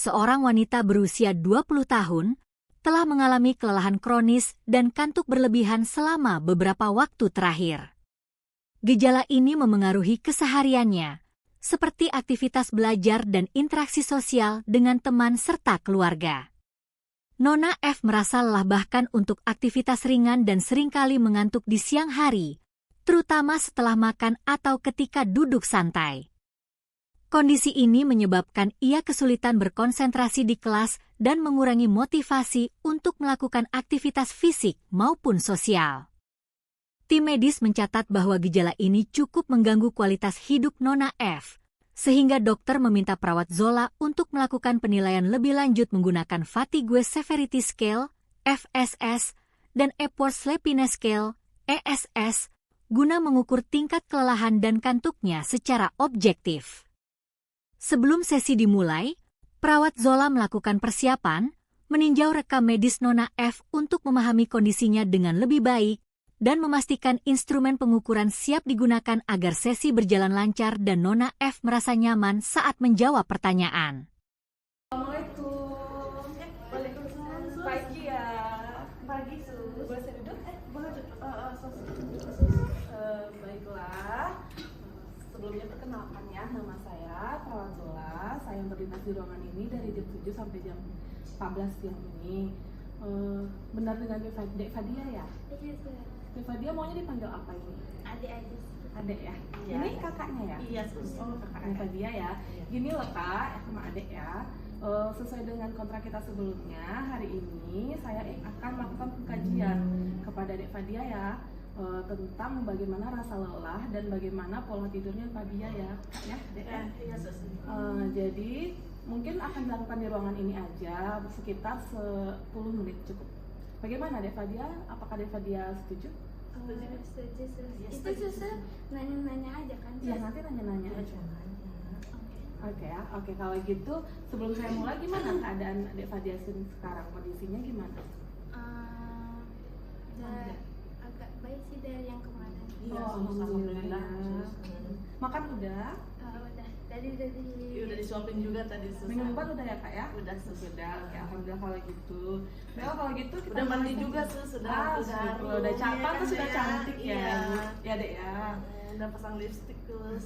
seorang wanita berusia 20 tahun, telah mengalami kelelahan kronis dan kantuk berlebihan selama beberapa waktu terakhir. Gejala ini memengaruhi kesehariannya, seperti aktivitas belajar dan interaksi sosial dengan teman serta keluarga. Nona F merasa lelah bahkan untuk aktivitas ringan dan seringkali mengantuk di siang hari, terutama setelah makan atau ketika duduk santai. Kondisi ini menyebabkan ia kesulitan berkonsentrasi di kelas dan mengurangi motivasi untuk melakukan aktivitas fisik maupun sosial. Tim medis mencatat bahwa gejala ini cukup mengganggu kualitas hidup Nona F, sehingga dokter meminta perawat Zola untuk melakukan penilaian lebih lanjut menggunakan Fatigue Severity Scale, FSS, dan Epworth Sleepiness Scale, ESS, guna mengukur tingkat kelelahan dan kantuknya secara objektif. Sebelum sesi dimulai, perawat Zola melakukan persiapan, meninjau rekam medis Nona F untuk memahami kondisinya dengan lebih baik, dan memastikan instrumen pengukuran siap digunakan agar sesi berjalan lancar dan Nona F merasa nyaman saat menjawab pertanyaan. Assalamualaikum. Waalaikumsalam. Pagi ya. Pagi, Sus. Boleh saya duduk? Boleh duduk. Baiklah. Sebelumnya perkenalkan ya, nama saya Perawat Zola. Saya berdinas di ruangan ini dari jam 7 sampai jam 14 siang ini. Benar dengan Dek Fadia ya? Iya, Sus. Dek Fadia maunya dipanggil apa ini? Adik aja. Adek ya? Iya. Ini kakaknya ya? Iya, Sus. Oh, kakaknya Fadia ya? Iya. Gini loh Kak, sama adek ya. Sesuai dengan kontrak kita sebelumnya, hari ini saya akan melakukan pengkajian kepada Dek Fadia ya, tentang bagaimana rasa lelah dan bagaimana pola tidurnya Fadia ya, Kak ya, Dek ya. Iya, Sus. Jadi mungkin akan dilakukan di ruangan ini aja sekitar 10 menit cukup. Bagaimana Dek Fadia? Apakah Dek Fadia setuju? Setuju, Sus. Iya, Itu setuju. Sus nanya-nanya aja kan, Sus? Iya, nanti nanya-nanya aja. Oke ya, oke kalau gitu sebelum saya mulai gimana keadaan Dek Fadia sekarang, kondisinya gimana? Agak baik sih dari yang kemarin. Iya, alhamdulillah. Makan udah? Udah. Tadi udah di. Iya, udah disuapin juga tadi Sus. Minum obat udah ya Kak ya? Udah Sus. Sudah, oke alhamdulillah kalau gitu. Well kalau gitu kita Udah mandi mulai juga saja. Sus, sudah Ah, udah harum. udah capek Iya tuh sudah kan, cantik ya. Iya. Ya Dek ya. Udah pasang lipstick Sus.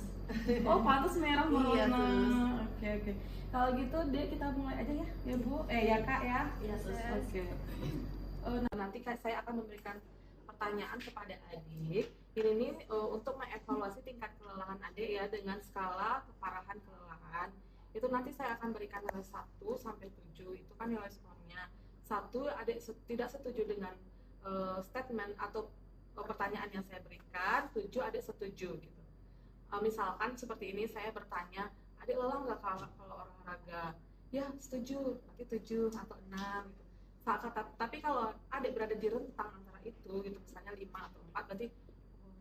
Oh pantas merah Iya, warna. Sus. Oke. Kalau gitu Dek kita mulai aja ya Bu. Ya Kak ya. Iya Sus. Oke. Nah, nanti saya akan memberikan pertanyaan kepada adik. Ini nih untuk mengevaluasi tingkat kelelahan adik ya dengan skala keparahan kelelahan. Itu nanti saya akan berikan nilai 1 sampai 7. Itu kan nilai skornya. 1 adik tidak setuju dengan statement atau pertanyaan yang saya berikan. 7 adik setuju gitu. Misalkan seperti ini saya bertanya, adik lelah nggak kalau olahraga? Ya setuju, nanti 7 atau 6 gitu. Tapi kalau adik berada di rentang antara itu gitu, misalnya 5 atau 4, berarti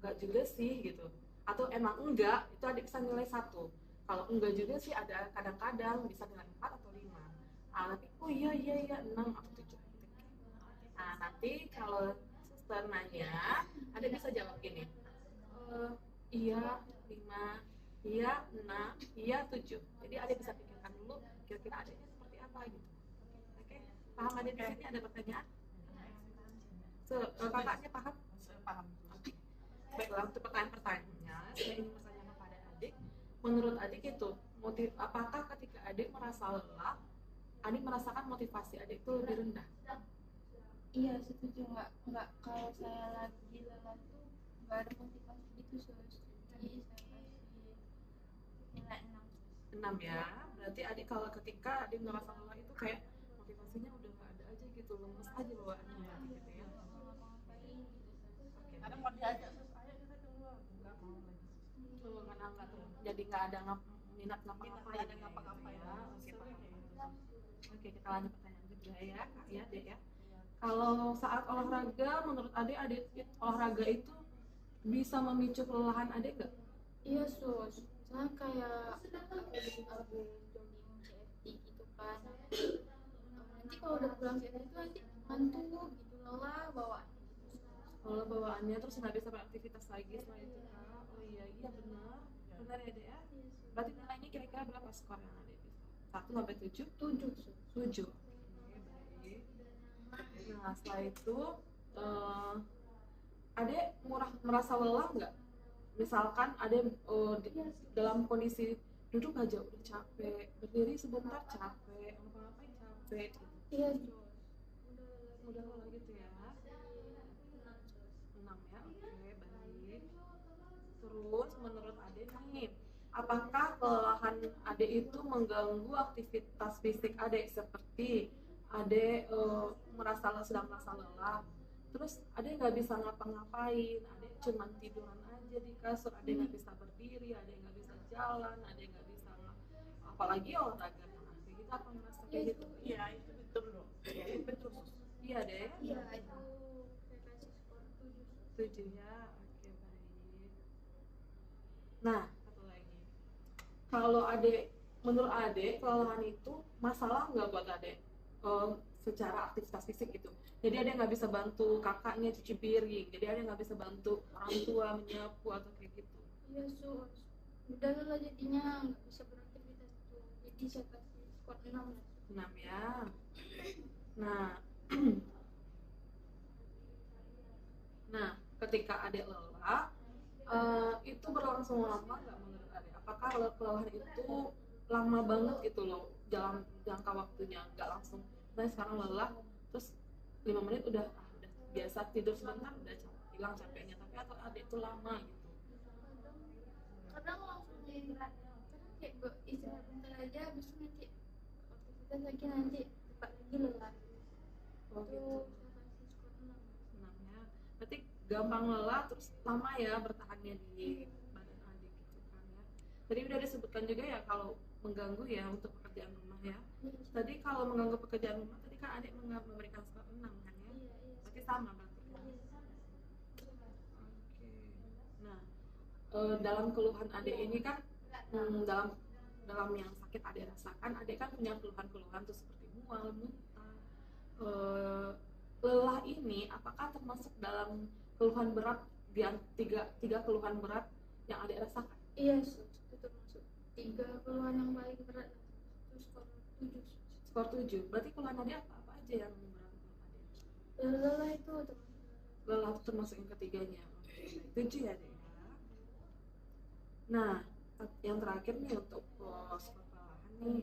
enggak juga sih gitu. Atau emang enggak, itu adik bisa nilai 1. Kalau enggak juga sih ada kadang-kadang bisa nilai 4 atau 5. Tapi oh iya 6 atau 7. Nah, nanti kalau suster nanya, adik bisa jawab gini. Iya 5, iya 6, iya 7. Jadi adik bisa pikirkan dulu kira-kira adiknya seperti apa gitu. Oke, paham adik di sini ada pertanyaan? Kakaknya paham? Paham. Oke. Baiklah, untuk pertanyaan-pertanyaannya, saya ingin bertanya kepada adik. Menurut adik itu, apakah ketika adik merasa lelah, adik merasakan motivasi adik itu lebih rendah? Iya, setuju. Nggak kalau saya lagi lelah tuh nggak ada motivasi gitu, Sus. Jadi saya kasih nilai 6. 6 ya. Berarti adik kalau ketika adik merasa lelah itu kayak motivasinya udah nggak ada aja gitu, lemes aja bawaannya gitu ya. Ada mau diajak Sus, ayo kita keluar. Enggak mau lagi. Tuh, karena nggak tuh, jadi nggak ada minat ngapa-ngapain Ada ngapa-ngapain ya. Oke, Sering kayak gitu. Oke, kita lanjut pertanyaan kedua ya, Kak ya, Dek ya. Kalau saat olahraga, menurut adik olahraga itu bisa memicu kelelahan adik nggak? Iya, Sus. Soalnya kayak aku jogging CFT gitu kan. Nanti kalau udah pulang CFT itu nanti ngantuk gitu, lelah bawaannya gitu. Kalau bawaannya terus nggak bisa beraktivitas lagi setelah itu, Kak. Oh iya benar ya Dek ya. Berarti nilainya kira-kira berapa skor yang adik bisa? 1 sampai 7? 7 sus. 7. Oke, baik. Nah, setelah itu adek merasa lelah nggak? Misalkan adek dalam kondisi duduk aja udah capek, berdiri sebentar capek, ngapa-ngapain capek gitu. Iya sus. Udah lelah gitu ya. 6 sus. 6 ya, oke, baik. Terus menurut Ade nih, apakah kelelahan Ade itu mengganggu aktivitas fisik Ade, seperti Ade sedang merasa lelah, terus Ade nggak bisa ngapa-ngapain, Ade cuma tiduran aja di kasur, Ade nggak bisa berdiri, Ade nggak bisa jalan, Ade nggak bisa apalagi olahraga, nah kayak gitu, apa ngerasa kayak gitu? Iya, itu betul loh. Iya, itu betul. Iya deh. Iya itu saya kasih skor 7 sus. 7 ya, oke, baik. Nah, satu lagi, kalau adek, menurut adek kelelahan itu masalah nggak buat adek secara aktivitas fisik gitu? Jadi adek nggak bisa bantu kakaknya cuci piring, jadi adek nggak bisa bantu orang tua menyapu atau kayak gitu? Iya sus. Udah lah jadinya nggak bisa beraktivitas tuh. Jadi saya kasih skor 6 lah. 6 ya. Nah, nah ketika adek lelah, itu berlangsung lama nggak menurut adek? Apakah kelelahan itu lama banget gitu loh dalam jangka waktunya, nggak langsung nah sekarang lelah terus 5 menit udah biasa tidur sebentar udah hilang capeknya, tapi atau adek itu lama gitu? Kadang langsung istirahat, kadang kayak istirahat bentar aja habis itu nanti aktivitas lagi, nanti cepat lagi lelah. Oh Itu gitu. saya kasih skor 6. 6 ya, berarti gampang lelah terus lama ya bertahannya di badan adik gitu kan ya. Tadi udah disebutkan juga ya kalau mengganggu ya untuk pekerjaan rumah ya. Tadi kalau mengganggu pekerjaan rumah tadi kan adik memberikan skor 6 kan ya, Iya, iya. berarti sama berarti ya. Oke. Nah, dalam keluhan adik ini kan dalam yang sakit adik rasakan, adik kan punya keluhan-keluhan tuh seperti mual, muntah, lelah ini apakah termasuk dalam keluhan berat di tiga keluhan berat yang adik rasakan? Iya sus, itu termasuk 3 keluhan yang paling berat. Itu skor 7 sus. Skor 7, berarti keluhan adik apa aja yang berat menurut adik? Lelah itu termasuk. Lelah termasuk yang ketiganya. Oke, 7 ya deh ya. Nah, yang terakhir nih untuk skor kelelahan nih,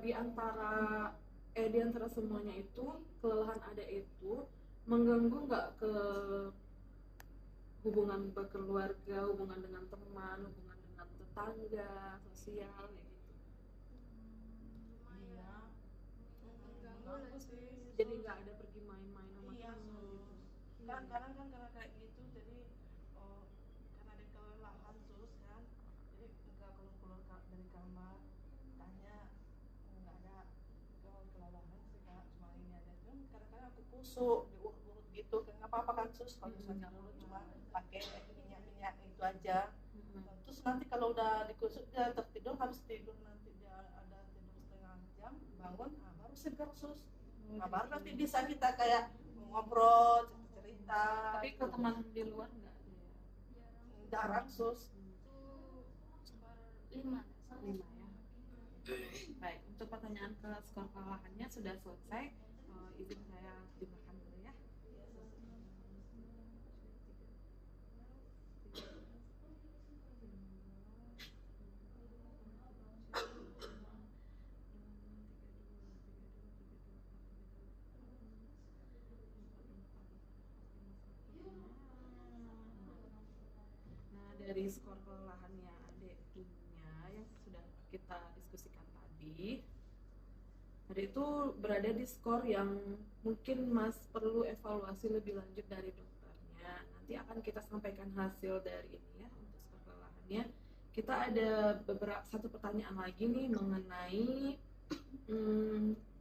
di antara semuanya itu kelelahan ada itu mengganggu nggak ke hubungan berkeluarga, hubungan dengan teman, hubungan dengan tetangga, sosial kayak gitu? Iya. Mengganggu lah sih. Jadi nggak ada pergi main-main sama Iya, teman gitu? kan kadang kan karena kayak gitu, jadi karena ada kelelahan sus kan, jadi nggak keluar dari kamar, tanya nggak ada kelelahan sih kak, cuma ini aja. Cuma kadang-kadang aku kusuk diurut-urut gitu, kan nggak apa-apa kan sus kalau misalnya urut cuma pakai minyak-minyak itu aja. Terus nanti kalau udah dikusuk dia tertidur, habis tidur nanti dia ada tidur setengah jam, bangun, nah baru segar sus. Nah baru nanti bisa kita kayak ngobrol, cerita. Tapi ke teman di luar nggak ada ya? Jarang. Jarang sus. Itu skor 5. 5 ya. Baik, untuk pertanyaan ke skor kelelahannya sudah selesai. Izin saya dimakan dulu ya. Nah, dari skor kelelahannya adik punya yang sudah kita diskusikan tadi itu berada di skor yang mungkin Mas perlu evaluasi lebih lanjut dari dokternya. Nanti akan kita sampaikan hasil dari ini ya untuk skor kelelahannya. Kita ada satu pertanyaan lagi nih mengenai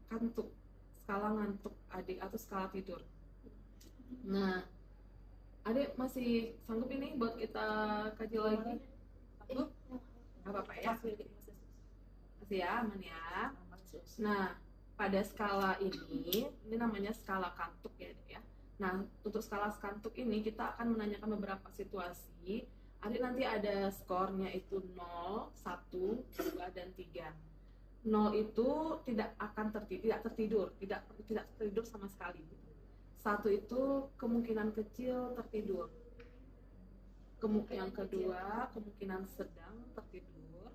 kantuk, skala ngantuk adik atau skala tidur. Nah, adik masih sanggup ini buat kita kaji lagi? Sanggup? Gak apa-apa ya? Masih ya, aman ya. Nah, pada skala ini namanya skala kantuk ya, Dek ya. Nah, untuk skala kantuk ini kita akan menanyakan beberapa situasi. Adik nanti ada skornya itu 0, 1, 2, dan 3. 0 itu tidak akan tertidur, tidak tertidur sama sekali. 1 itu kemungkinan kecil tertidur. Yang kedua kemungkinan sedang tertidur.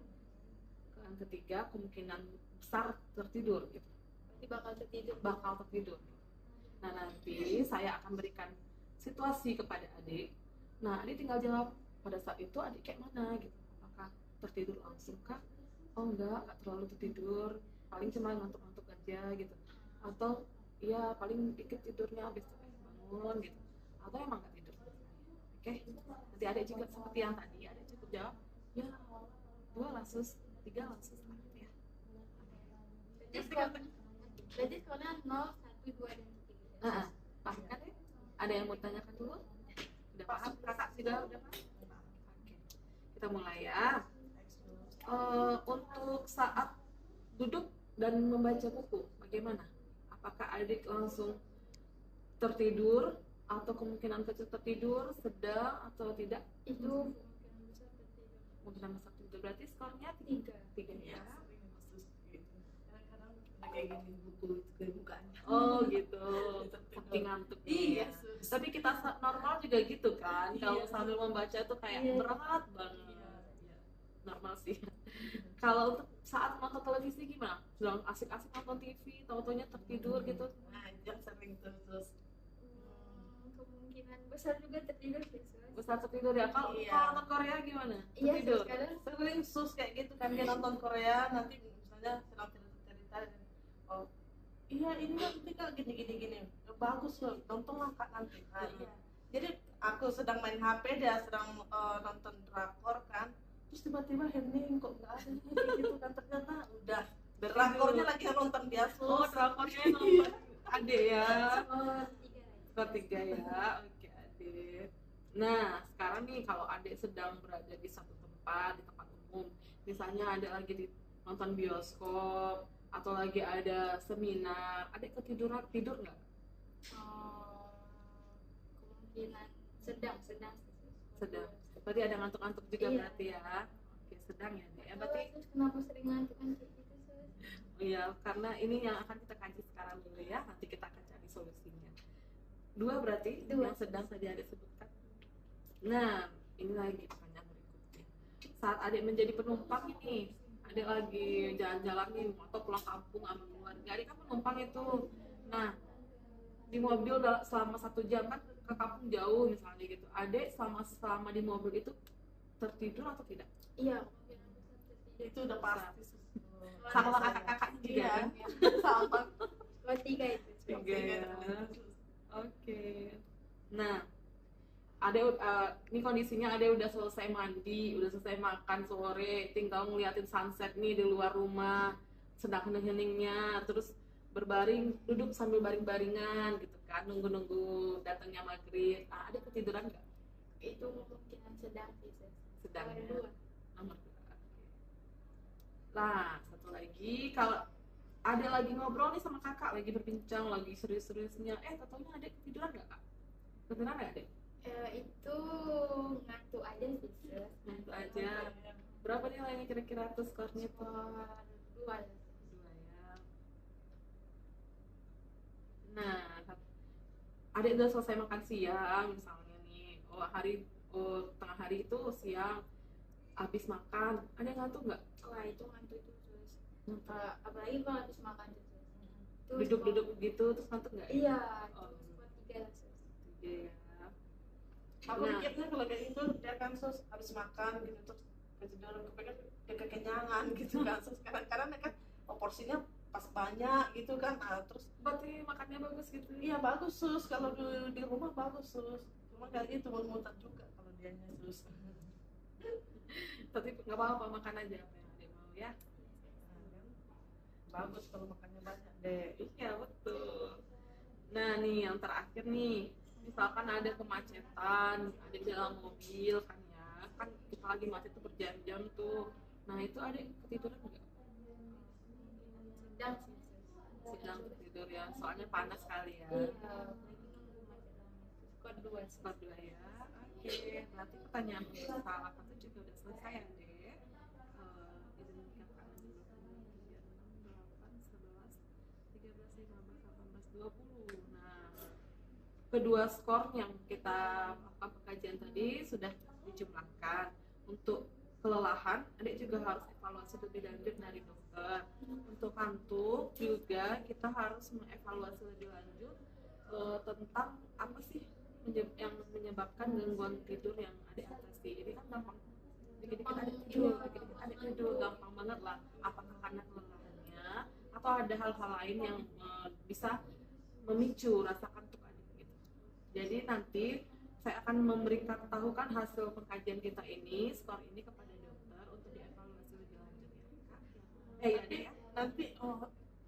Yang ketiga kemungkinan besar tertidur gitu. Berarti Bakal tertidur. Nah, nanti saya akan berikan situasi kepada adik. Nah, adik tinggal jawab pada saat itu adik kayak mana gitu. Apakah tertidur langsung kah? Oh enggak terlalu tertidur, paling cuma ngantuk-ngantuk aja gitu. Atau iya paling dikit tidurnya habis itu bangun gitu. Atau emang nggak tidur. Oke, nanti adik juga seperti yang tadi, adik cukup jawab ya 2 lah sus, 3 lah sus ya. Berarti skornya 0, 1, 2, dan 3. Paham kan ya? Ada yang mau tanyakan dulu? Udah paham? Kakak sudah udah paham? Oke, kita mulai ya. Untuk saat duduk dan membaca buku, bagaimana? Apakah adik langsung tertidur atau kemungkinan kecil tertidur, sedang atau tidak? Itu Kemungkinan besar tertidur. Berarti skornya 3 ya. Kadang-kadang kayak gini buku bukaannya. Oh gitu. Saking ngantuk. Iya, Tapi kita normal juga gitu kan. Kalau Iya. sambil membaca tuh kayak Iya. berat banget. Iya. Normal sih. Kalau untuk saat nonton televisi gimana? Sedang asik-asik nonton TV, tau-taunya tertidur gitu. Nah, itu yang sering terus. kemungkinan besar juga tertidur sih, Sus. Besar tertidur ya. Kalau Iya. kalau nonton Korea gimana? Iya, Tertidur. Sus, kadang Sering sus kayak gitu kan, dia nonton Korea nanti misalnya sedang cerita oh iya ini nanti kak gini bagus loh, nontonlah kak nanti. Nah, iya. Jadi aku sedang main HP, dia sedang nonton drakor kan, terus tiba-tiba hening kok nggak ada kayak gitu kan, ternyata udah drakornya lagi nonton dia sus. Oh, drakornya nonton Ade ya. skor 3 Skor 3 ya. Oke, Ade. Nah, sekarang nih kalau Ade sedang berada di satu tempat, di tempat umum, misalnya Ade lagi di nonton bioskop atau lagi ada seminar, Ade ketiduran, tidur nggak? kemungkinan sedang sih, Sus. Sedang. Berarti ada ngantuk-ngantuk juga Iya. berarti ya. Oke, sedang ya, Ade. Ya, berarti Sus, kenapa sering ngantuk gitu, Sus? iya, karena ini yang akan kita kaji sekarang dulu ya. Nanti kita akan cari solusinya. 2 berarti 2. yang sedang tadi Ade sebutkan. Nah, ini lagi pertanyaan berikutnya. Saat adik menjadi penumpang ini, adik lagi jalan-jalan nih atau pulang kampung sama keluarga, adik kan penumpang itu. Nah, di mobil selama 1 jam kan ke kampung jauh misalnya gitu. Adik selama di mobil itu tertidur atau tidak? Iya, kemungkinan besar tertidur. Itu udah pasti sus. Sama kakak-kakaknya juga Iya, kan? sama. Skor 3 itu. Sus. 3 ya. Oke. Nah, Ade ini kondisinya Ade udah selesai mandi, udah selesai makan sore, tinggal ngeliatin sunset nih di luar rumah, sedang hening-heningnya, terus berbaring, duduk sambil baring-baringan gitu kan, nunggu-nunggu datangnya maghrib. Nah, Ade ketiduran nggak? Itu kemungkinan sedang sih, Sus. Sedang Skor ya. 2. Nomor 2. Nah, satu lagi, kalau Ade lagi ngobrol nih sama kakak, lagi berbincang, lagi serius-seriusnya, tau-taunya Ade ketiduran nggak kak? Ketiduran nggak Ade? Itu ngantuk aja sih, Sus. Ngantuk aja. Berapa nilainya kira-kira tuh skornya tuh? Skor 2. 2 ya. Nah, Adik udah selesai makan siang misalnya nih. Tengah hari itu siang habis makan. Ada yang ngantuk nggak? Wah, itu ngantuk itu, Sus. Ngantuk. Apalagi kalau habis makan tuh, Sus. Itu Duduk-duduk gitu terus ngantuk nggak? Iya, Oh. itu skor 3 lah, Sus. Iya ya. Aku Nah. mikirnya kalau kayak gitu dia kan sus habis makan gitu terus ketiduran, kepengen dia kekenyangan gitu kan sus, kadang-kadang kan porsinya pas banyak gitu kan, terus Berarti makannya bagus gitu. iya bagus sus, kalau di rumah bagus sus, cuma kayak gitu muter juga kalau dianya sus. Tapi nggak apa-apa, makan aja apa yang Adik mau ya. Bagus kalau makannya banyak deh. Iya betul. Nah nih yang terakhir nih, misalkan ada kemacetan, ada di dalam mobil kan ya, kan kita lagi macet tuh berjam-jam tuh. Nah itu ada ketiduran nggak? Sedang sih, Sus. Sedang tidur ya, soalnya panas kali ya. Iya, apalagi nunggu macet lama. Itu skor 2, Sus. Skor 2 ya. Oke, berarti pertanyaan salah satu juga udah selesai ya deh. Izin kakak dulu. 20. Nah, kedua skor yang kita lakukan pengkajian tadi sudah dijumlahkan. Untuk kelelahan, adik juga harus evaluasi lebih lanjut dari dokter. Untuk kantuk juga kita harus mengevaluasi lebih lanjut tentang apa sih yang menyebabkan gangguan tidur yang adik atasi. Ini kan gampang, dikit-dikit adik tidur, gampang banget lah. Apakah karena kelelahannya atau ada hal-hal lain yang bisa memicu rasa kantuk adik gitu. Jadi nanti saya akan memberitahukan hasil pengkajian kita ini, skor ini kepada dokter untuk dievaluasi lebih lanjut ya, Kak. Ya, Dek ya. Nanti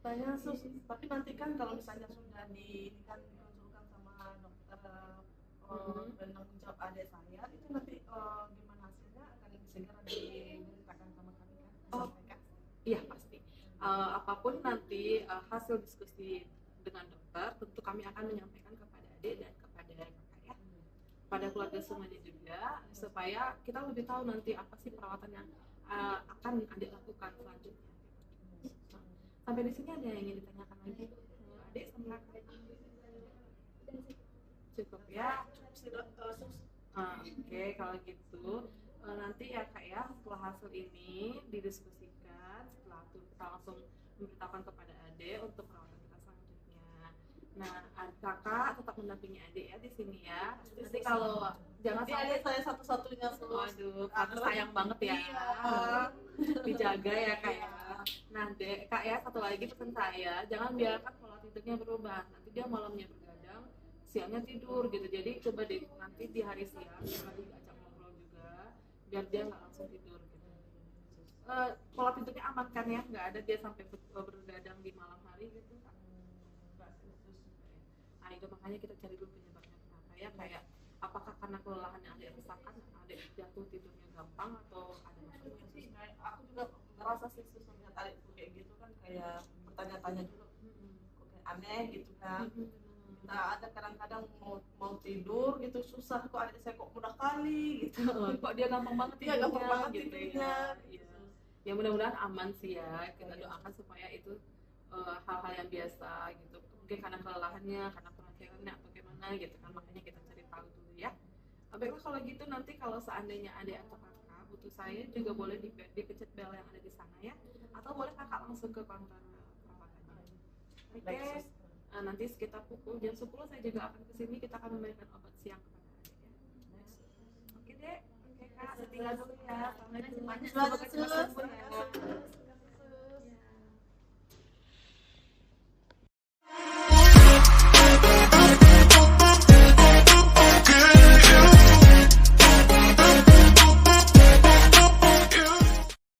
tanya sus, tapi nanti kan kalau misalnya sudah dikonsulkan sama dokter penanggung jawab adik saya, itu nanti gimana hasilnya akan segera diberitakan sama kami kan? Disampaikan. Iya pasti. Apapun nanti hasil diskusi dengan dokter, tentu kami akan menyampaikan kepada adik dan kepada kakak ya, pada keluarga semuanya juga, supaya kita lebih tahu nanti apa sih perawatan yang akan adik lakukan selanjutnya. Sampai di sini ada yang ingin ditanyakan lagi? Adik sama kakak? Cukup ya. Oke, kalau gitu nanti ya kak ya, setelah hasil ini didiskusikan, setelah itu kita langsung memberitahukan kepada adik untuk perawatan kita selanjutnya. Nah, kakak tetap mendampingi adik ya di sini ya. Nanti kalau jangan sampai saya satu-satunya sus. waduh, karena sayang banget ya. Iya. Dijaga ya kak ya. Nah, dek kak ya, satu lagi pesan saya, jangan biarkan pola tidurnya berubah. Nanti dia malamnya bergadang, siangnya tidur gitu. Jadi coba deh nanti di hari siang jangan diajak ngobrol juga, biar dia nggak langsung tidur gitu. Pola tidurnya aman kan ya, nggak ada dia sampai bergadang di malam hari gitu kan. Nah itu makanya kita cari dulu penyebabnya kenapa ya, kayak apakah karena kelelahan yang adik rasakan, adik jatuh tidurnya gampang atau ada masalah yang susah. Kayak aku juga ngerasa sih sus melihat adikku kayak gitu kan, kayak bertanya-tanya juga kok kayak aneh gitu kan. Nah ada kadang-kadang mau tidur gitu susah, kok adik saya kok mudah kali gitu. Kok dia gampang banget Iya gampang banget gitu tidurnya. ya. Ya mudah-mudahan aman sih ya, kita doakan supaya itu hal-hal yang biasa gitu, mungkin karena kelelahannya, karena pengajarannya atau gimana gitu kan, makanya kita cari tahu dulu ya. Baiklah kalau gitu, nanti kalau seandainya adik atau kakak butuh saya juga boleh dipencet bel yang ada di sana ya, atau boleh kakak langsung ke kantor perawatannya. Oke. Nanti sekitar pukul jam 10 saya juga akan kesini, kita akan memberikan obat siang kepada adik ya. Oke dek, oke kak, saya tinggal dulu ya. Assalamualaikum. Terima kasih, Sus.